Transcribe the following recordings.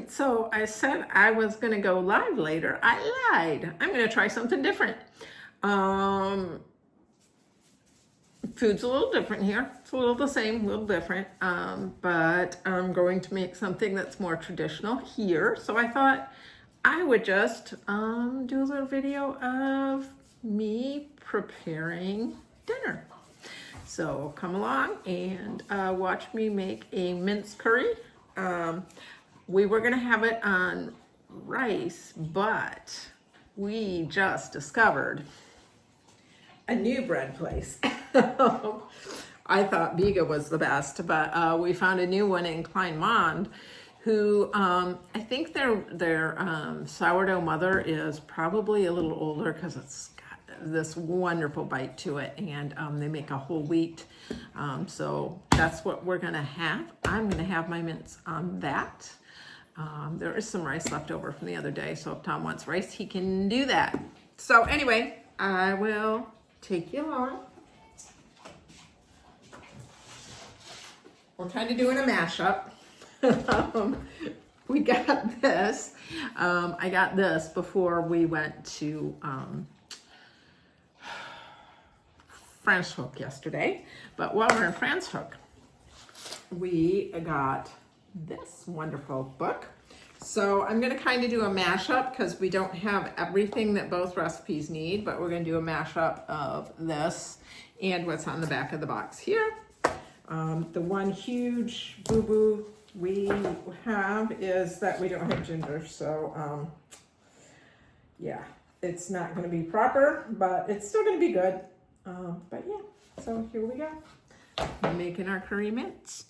right, so I said I was gonna go live later. I lied. I'm gonna try something different. Um, Food's a little different here. It's a little the same, a little different. But I'm going to make something that's more traditional here. So I thought I would just do a little video of me preparing dinner. So come along and watch me make a mince curry. We were gonna have it on rice, but we just discovered a new bread place. I thought Biga was the best, but we found a new one in Kleinmond who I think their sourdough mother is probably a little older because it's got this wonderful bite to it, and they make a whole wheat. So that's what we're gonna have. I'm gonna have my mince on that. There is some rice left over from the other day, so if Tom wants rice, he can do that. So anyway, I will take you along. We're kind of doing a mashup. We got this. I got this before we went to Franschhoek yesterday. But while we're in Franschhoek, we got this wonderful book. So I'm going to kind of do a mashup because we don't have everything that both recipes need, but we're going to do a mashup of this and what's on the back of the box here. The one huge boo-boo we have is that we don't have ginger, so yeah, it's not going to be proper, but it's still going to be good. But yeah, so here we go. We're making our curry mince.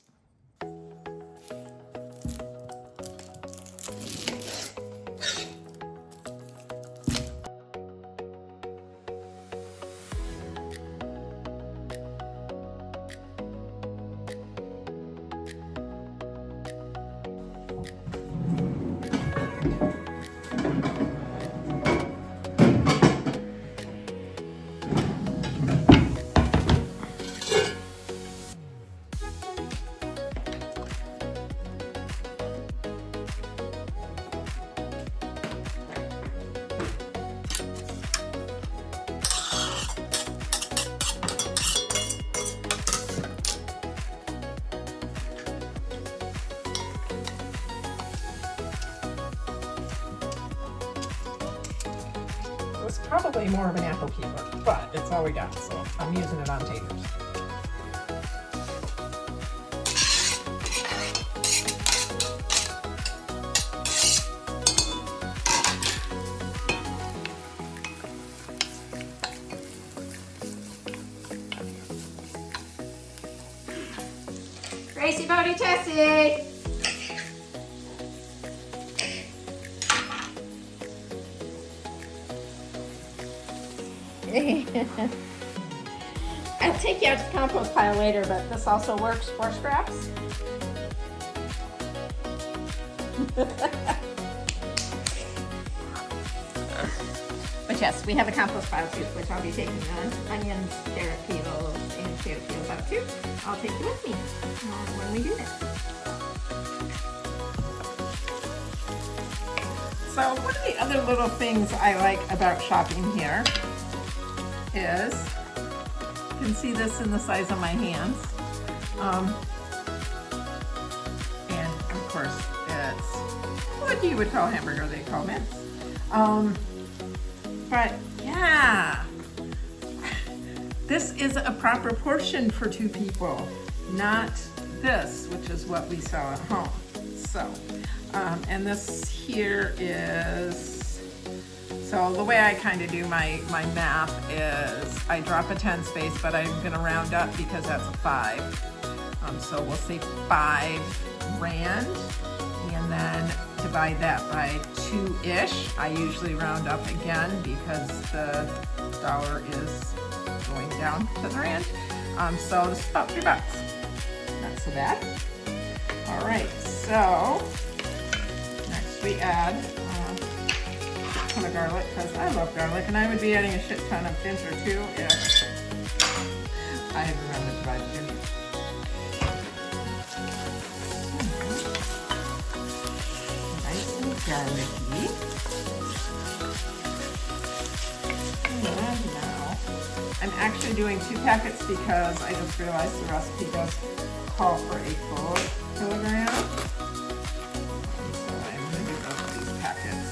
It's probably more of an apple keeper, but it's all we got, so I'm using it on taters. Gracie, Bodie, Tessie! I'll take you out to the compost pile later, but this also works for scraps. But yes, we have a compost pile too, which I'll be taking onions, carrot peels, and potato peels out too. I'll take you with me when we do that. So one of the other little things I like about shopping here is, you can see this in the size of my hands. And of course it's what you would call hamburger, they call mince. But yeah, this is a proper portion for two people, not this, which is what we sell at home. So, and this here is, so the way I kind of do my math is I drop a 10 space, but I'm gonna round up because that's a 5. So we'll say 5 rand, and then divide that by 2-ish. I usually round up again because the dollar is going down to the rand. So this is about $3. Not so bad. All right, so next we add a ton of garlic because I love garlic, and I would be adding a shit ton of ginger too if I had remembered to buy the ginger. garlicky. And now I'm actually doing 2 packets because I just realized the recipe does call for a full kilogram. So I'm going to do both of these packets.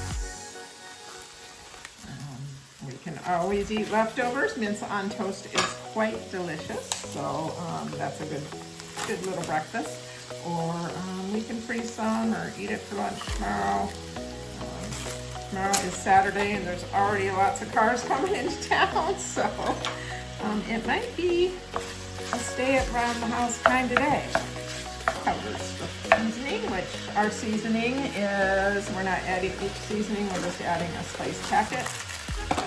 We can always eat leftovers. Mince on toast is quite delicious, so that's a good little breakfast. Or we can freeze some or eat it for lunch tomorrow. Tomorrow is Saturday and there's already lots of cars coming into town, so it might be a stay around the house kind of day. Covers the seasoning, which our seasoning is, we're not adding each seasoning, we're just adding a spice packet.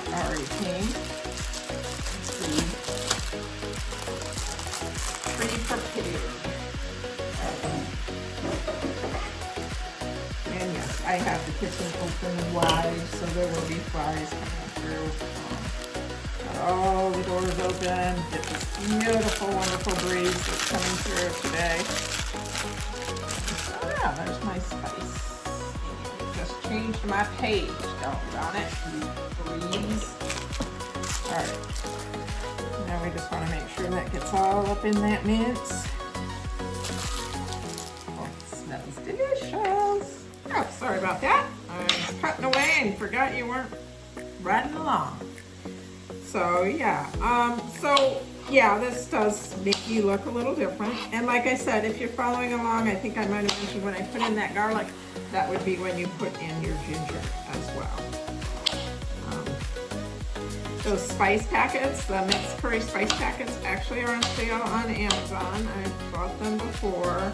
Already came pre-prepared. And yes, I have the kitchen open wide, so there will be flies coming through. Got all the doors open. Get this beautiful, wonderful breeze that's coming through today. So yeah, there's my spice. Just changed my page, doggone it. Breeze. All right. Now we just want to make sure that gets all up in that mince. Oh, it smells delicious. Oh, sorry about that. I was cutting away and forgot you weren't riding along. So yeah, this does make you look a little different. And like I said, if you're following along, I think I might have mentioned when I put in that garlic, that would be when you put in your ginger as well. Those spice packets, the Mince Curry spice packets, actually are on sale on Amazon. I've bought them before.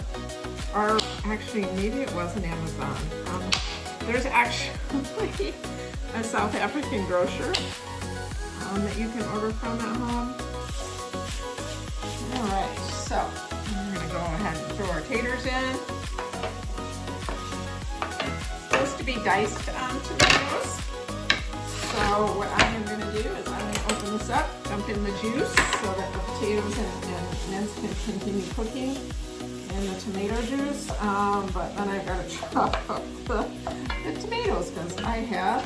Or actually, maybe it wasn't Amazon. There's actually a South African grocer that you can order from at home. All right, so I'm gonna go ahead and throw our taters in. It's supposed to be diced tomatoes. So what I am going to do is I'm going to open this up, dump in the juice so that the potatoes and mince can continue cooking in the tomato juice. But then I've got to chop up the tomatoes because I have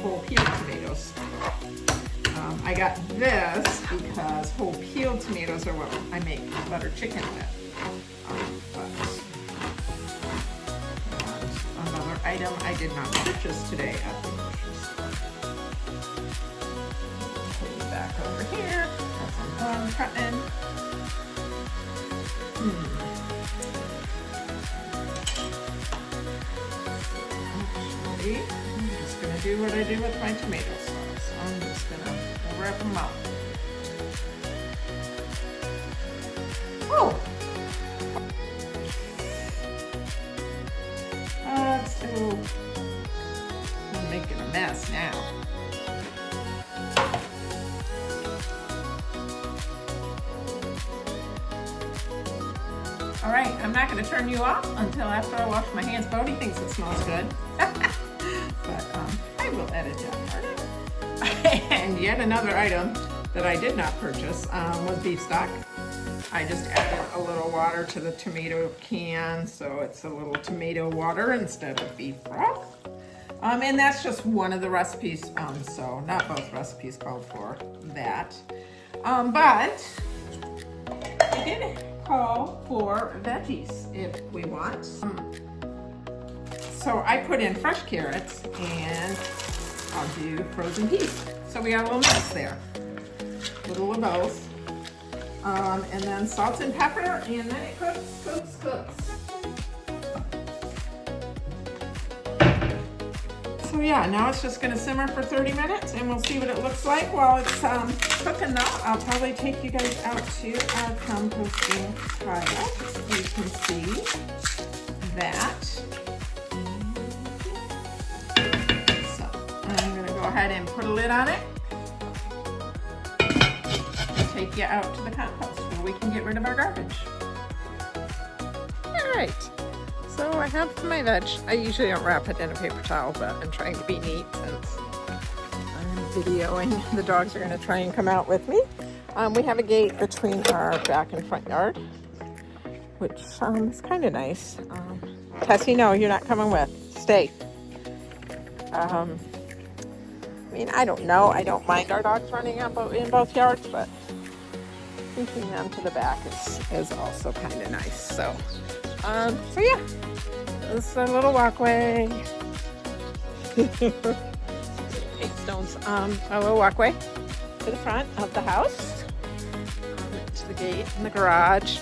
whole peeled tomatoes. I got this because whole peeled tomatoes are what I make butter chicken with. Another item I did not purchase today at the grocery store. Put it back over here. That's some bone cutting. Actually, I'm just going to do what I do with my tomato sauce. I'm just going to wrap them up. Oh! I'm making a mess now. All right, I'm not going to turn you off until after I wash my hands. Bodie thinks it smells good, but I will edit that part out. And yet another item that I did not purchase was beef stock. I just added a little water to the tomato can, so it's a little tomato water instead of beef broth. And that's just one of the recipes, so not both recipes called for that. But I did call for veggies if we want. So I put in fresh carrots and I'll do frozen peas. So we got a little mix there, a little of both. And then salt and pepper, and then it cooks. So yeah, now it's just gonna simmer for 30 minutes and we'll see what it looks like. While it's cooking though, I'll probably take you guys out to our composting pile. You can see that. So I'm gonna go ahead and put a lid on it. Take you out to the compost where we can get rid of our garbage. All right, so I have my veg. I usually don't wrap it in a paper towel, but I'm trying to be neat since I'm videoing. The dogs are gonna try and come out with me. We have a gate between our back and front yard, which is kind of nice. Tessie, no, you're not coming with. Stay. I mean, I don't know. I don't mind our dogs running in both yards, but keeping them to the back is also kind of nice. So yeah, this is a little walkway. Eight stones. A little walkway to the front of the house, to the gate and the garage,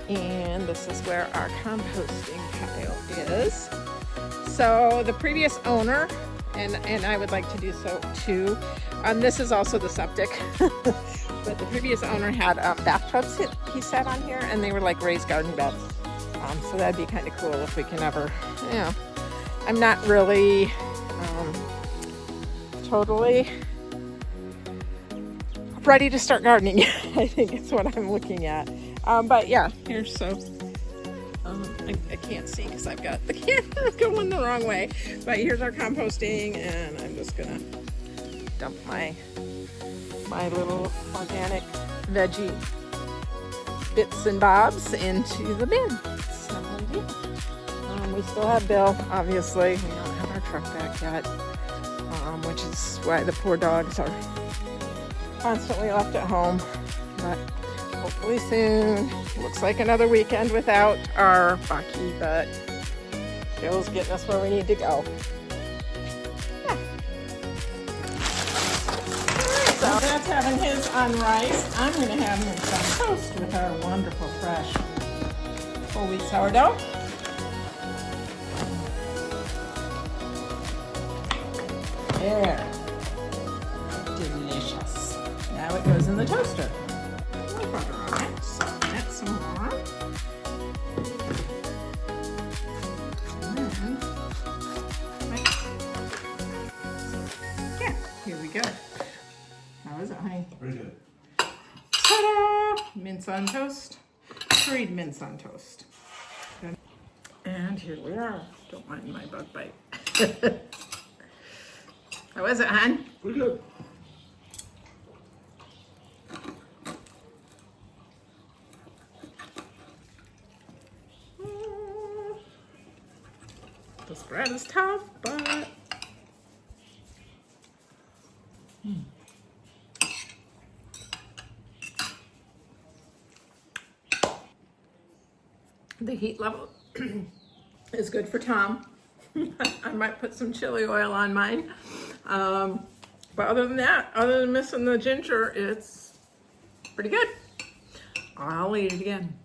and this is where our composting pile is. So the previous owner, and I would like to do so too. This is also the septic, but the previous owner had bathtubs he set on here, and they were like raised garden beds. So that'd be kind of cool if we can ever, you know. I'm not really totally ready to start gardening. I think it's what I'm looking at. But yeah, here's so. I can't see because I've got the camera going the wrong way. But here's our composting, and I'm just gonna dump my little organic veggie bits and bobs into the bin. So yeah. We still have Bill, obviously. We don't have our truck back yet, which is why the poor dogs are constantly left at home. But hopefully soon. Looks like another weekend without our Bucky, but Bill's getting us where we need to go. Yeah. So that's having his on rice. I'm going to have him some toast with our wonderful fresh whole wheat sourdough. There. Delicious. Now it goes in the toaster. Butter on it, salt it some more. And yeah, here we go. How is it, honey? Very good. Ta-da! Mince on toast. Curried mince on toast. And here we are. Don't mind my bug bite. How is it, hon? Pretty good. This bread is tough, but the heat level is good for Tom. I might put some chili oil on mine. But other than that, other than missing the ginger, it's pretty good. I'll eat it again.